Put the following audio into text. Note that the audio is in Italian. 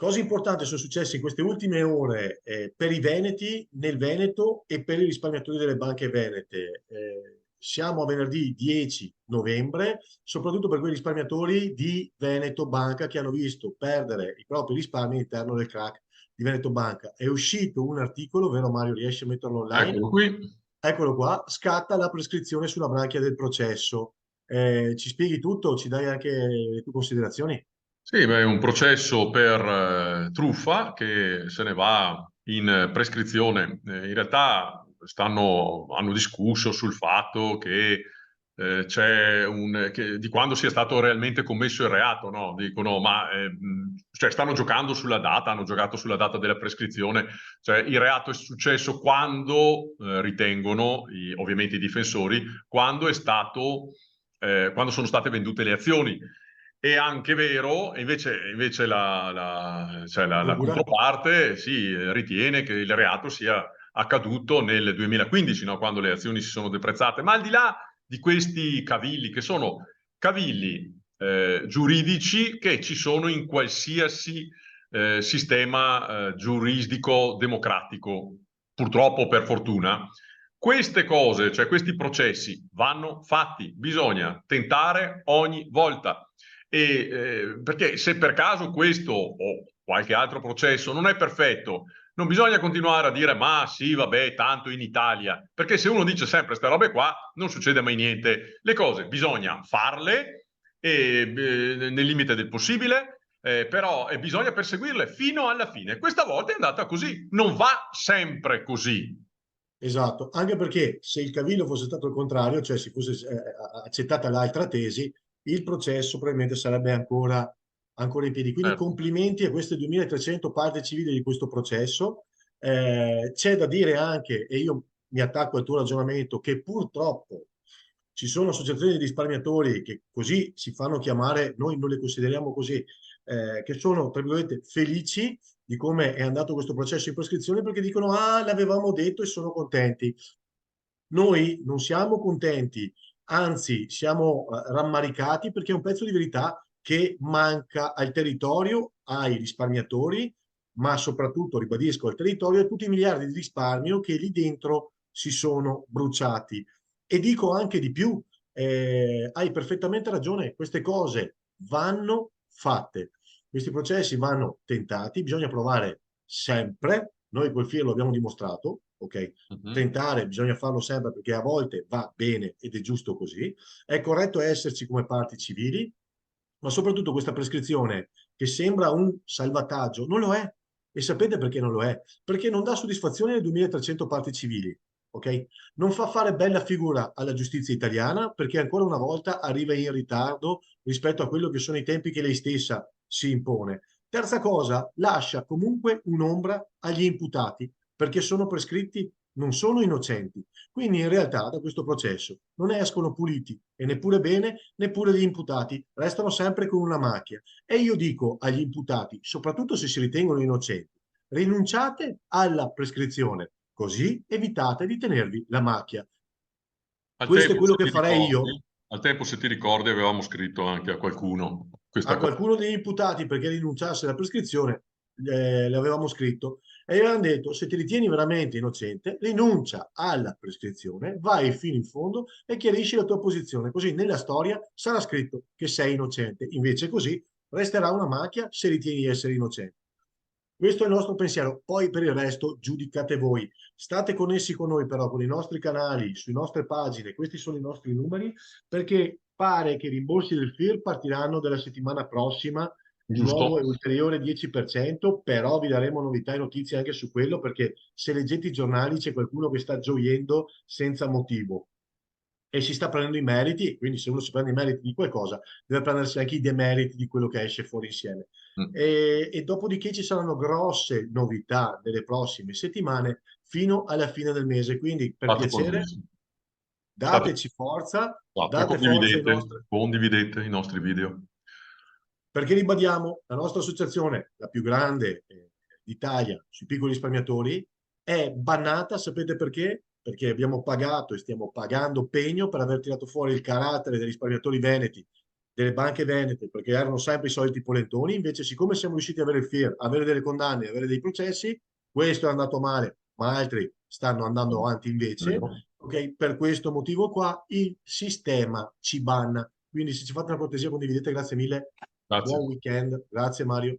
Cose importanti sono successe in queste ultime ore per i veneti nel Veneto e per i risparmiatori delle banche venete. Siamo a venerdì 10 novembre, soprattutto per quei risparmiatori di Veneto Banca che hanno visto perdere i propri risparmi all'interno del crack di Veneto Banca. È uscito un articolo, vero Mario, riesci a metterlo online? Eccolo qui. Eccolo qua, scatta la prescrizione sulla branchia del processo. Ci spieghi tutto? Ci dai anche le tue considerazioni? Sì, beh, è un processo per truffa che se ne va in prescrizione. In realtà hanno discusso sul fatto che di quando sia stato realmente commesso il reato, no? Dicono, cioè, stanno giocando sulla data, hanno giocato sulla data della prescrizione, cioè il reato è successo quando, ritengono, ovviamente i difensori, quando sono state vendute le azioni. È anche vero, invece la Procura? controparte ritiene che il reato sia accaduto nel 2015, no? Quando le azioni si sono deprezzate. Ma al di là di questi cavilli, che sono cavilli giuridici che ci sono in qualsiasi sistema giuridico democratico, purtroppo per fortuna, queste cose, cioè questi processi, vanno fatti, bisogna tentare ogni volta. Perché se per caso questo o qualche altro processo non è perfetto, non bisogna continuare a dire ma sì, vabbè, tanto in Italia, perché se uno dice sempre queste robe qua non succede mai niente. Le cose bisogna farle nel limite del possibile, però bisogna perseguirle fino alla fine. Questa volta è andata così, non va sempre così. Esatto, anche perché se il cavillo fosse stato il contrario, cioè si fosse accettata l'altra tesi, il processo probabilmente sarebbe ancora in piedi. Quindi Certo. complimenti a queste 2300 parti civili di questo processo. C'è da dire anche, e io mi attacco al tuo ragionamento, che purtroppo ci sono associazioni di risparmiatori che così si fanno chiamare, noi non le consideriamo così, che sono, tra virgolette, felici di come è andato questo processo in prescrizione perché dicono, ah, l'avevamo detto e sono contenti. Noi non siamo contenti, anzi siamo rammaricati perché è un pezzo di verità che manca al territorio, ai risparmiatori, ma soprattutto, ribadisco, al territorio e a tutti i miliardi di risparmio che lì dentro si sono bruciati. E dico anche di più, hai perfettamente ragione, queste cose vanno fatte, questi processi vanno tentati, bisogna provare sempre, noi col FIR lo abbiamo dimostrato, ok? Mhm. Tentare bisogna farlo sempre perché a volte va bene ed è giusto così, è corretto esserci come parti civili, ma soprattutto questa prescrizione che sembra un salvataggio, non lo è. E sapete perché non lo è? Perché non dà soddisfazione alle 2300 parti civili, ok? Non fa fare bella figura alla giustizia italiana perché ancora una volta arriva in ritardo rispetto a quello che sono i tempi che lei stessa si impone. Terza cosa, lascia comunque un'ombra agli imputati perché sono prescritti, non sono innocenti. Quindi in realtà da questo processo non escono puliti e neppure bene, neppure gli imputati, restano sempre con una macchia. E io dico agli imputati, soprattutto se si ritengono innocenti, rinunciate alla prescrizione, così evitate di tenervi la macchia. Al Questo è tempo, quello se che ti farei io. ricordi, al tempo, se ti ricordi, avevamo scritto anche a qualcuno questa A cosa. qualcuno degli imputati perché rinunciasse alla prescrizione, le avevamo scritto e gli avevamo detto se ti ritieni veramente innocente rinuncia alla prescrizione, vai fino in fondo e chiarisci la tua posizione, così nella storia sarà scritto che sei innocente, invece così resterà una macchia se ritieni di essere innocente. Questo è il nostro pensiero, poi per il resto giudicate voi. State connessi con noi però, con i nostri canali, sulle nostre pagine, questi sono i nostri numeri, perché pare che i rimborsi del FIR partiranno dalla settimana prossima, di nuovo Giusto? è ulteriore 10%, però vi daremo novità e notizie anche su quello, perché se leggete i giornali c'è qualcuno che sta gioiendo senza motivo e si sta prendendo i meriti, quindi se uno si prende i meriti di qualcosa, deve prendersi anche i demeriti di quello che esce fuori insieme. Mm. E dopodiché ci saranno grosse novità nelle prossime settimane fino alla fine del mese. Quindi, per State piacere, connessi. State, dateci forza, esatto, e date forza ai nostri. condividete i nostri video. Perché ribadiamo, la nostra associazione, la più grande d'Italia sui piccoli risparmiatori, è bannata, sapete perché? Perché abbiamo pagato e stiamo pagando pegno per aver tirato fuori il carattere dei risparmiatori veneti delle banche venete, perché erano sempre i soliti polentoni. Invece, siccome siamo riusciti ad avere il FIR, avere delle condanne, avere dei processi, questo è andato male, ma altri stanno andando avanti invece. Ok, per questo motivo qua il sistema ci banna. Quindi se ci fate una cortesia condividete, grazie mille. Grazie. Buon weekend, grazie Mario.